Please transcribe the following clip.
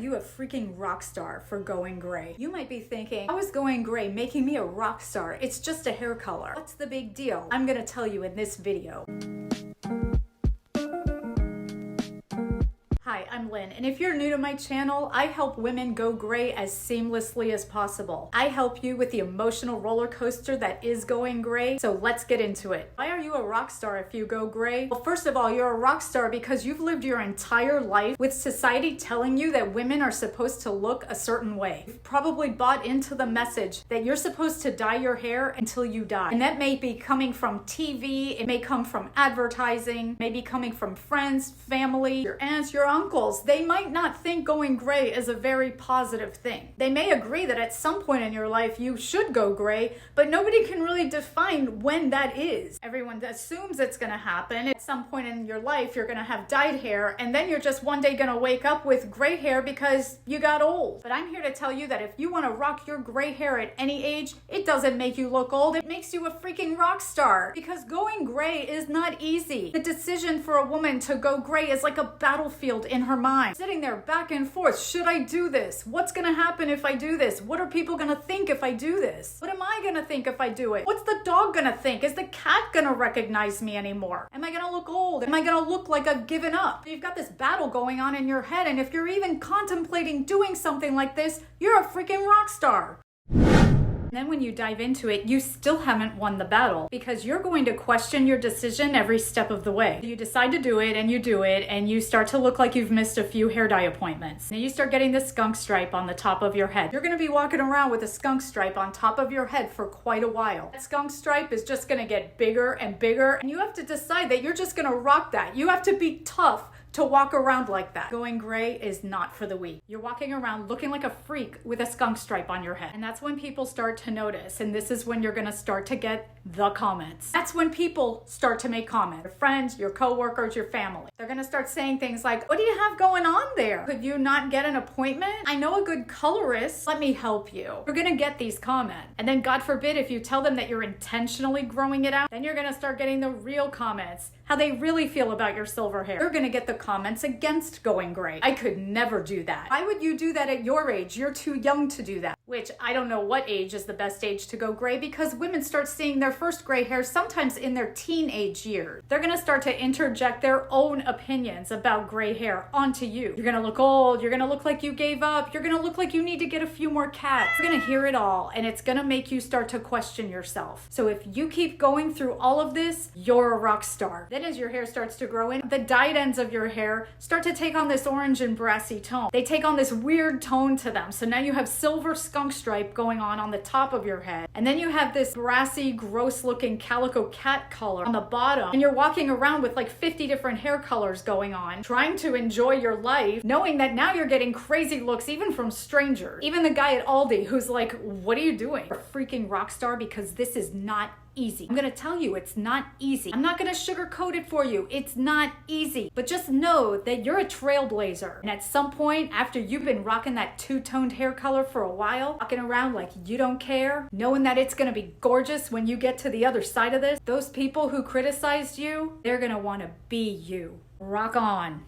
you a freaking rock star for going gray? You might be thinking, how is going gray making me a rock star? It's just a hair color. What's the big deal? I'm gonna tell you in this video. Hi, I'm Lynn, and if you're new to my channel, I help women go gray as seamlessly as possible. I help you with the emotional roller coaster that is going gray, so let's get into it. Why are you a rock star if you go gray? Well, first of all, you're a rock star because you've lived your entire life with society telling you that women are supposed to look a certain way. You've probably bought into the message that you're supposed to dye your hair until you die. And that may be coming from TV, it may come from advertising, maybe coming from friends, family, your aunts, your uncles. They might not think going gray is a very positive thing. They may agree that at some point in your life you should go gray, but nobody can really define when that is. Everyone assumes it's gonna happen. At some point in your life you're gonna have dyed hair, and then you're just one day gonna wake up with gray hair because you got old. But I'm here to tell you that if you wanna rock your gray hair at any age, it doesn't make you look old, it makes you a freaking rock star. Because going gray is not easy. The decision for a woman to go gray is like a battlefield in her mind, sitting there back and forth. Should I do this? What's gonna happen if I do this? What are people gonna think if I do this? What am I gonna think if I do it? What's the dog gonna think? Is the cat gonna recognize me anymore? Am I gonna look old? Am I gonna look like I've given up? You've got this battle going on in your head, and if you're even contemplating doing something like this, you're a freaking rock star. Then when you dive into it, you still haven't won the battle because you're going to question your decision every step of the way. You decide to do it and you do it, and you start to look like you've missed a few hair dye appointments. Then you start getting the skunk stripe on the top of your head. You're going to be walking around with a skunk stripe on top of your head for quite a while. That skunk stripe is just going to get bigger and bigger, and you have to decide that you're just going to rock that. You have to be tough to walk around like that. Going gray is not for the weak. You're walking around looking like a freak with a skunk stripe on your head. And that's when people start to notice. And this is when you're gonna start to get the comments. That's when people start to make comments. Your friends, your coworkers, your family. They're gonna start saying things like, what do you have going on there? Could you not get an appointment? I know a good colorist. Let me help you. You're gonna get these comments. And then God forbid, if you tell them that you're intentionally growing it out, then you're gonna start getting the real comments. How they really feel about your silver hair. You're gonna get the comments against going gray. I could never do that. Why would you do that at your age? You're too young to do that. Which I don't know what age is the best age to go gray, because women start seeing their first gray hair sometimes in their teenage years. They're gonna start to interject their own opinions about gray hair onto you. You're gonna look old, you're gonna look like you gave up, you're gonna look like you need to get a few more cats. You're gonna hear it all, and it's gonna make you start to question yourself. So if you keep going through all of this, you're a rock star. Then as your hair starts to grow in, the dyed ends of your hair start to take on this orange and brassy tone. They take on this weird tone to them. So now you have silver skunk stripe going on the top of your head. And then you have this brassy, gross looking calico cat color on the bottom. And you're walking around with like 50 different hair colors going on, trying to enjoy your life, knowing that now you're getting crazy looks even from strangers. Even the guy at Aldi who's like, what are you doing? You're a freaking rock star, because this is not easy. I'm gonna tell you, it's not easy. I'm not gonna sugarcoat it for you. It's not easy. But just know that you're a trailblazer. And at some point, after you've been rocking that two-toned hair color for a while, walking around like you don't care, knowing that it's gonna be gorgeous when you get to the other side of this, those people who criticized you, they're gonna wanna be you. Rock on.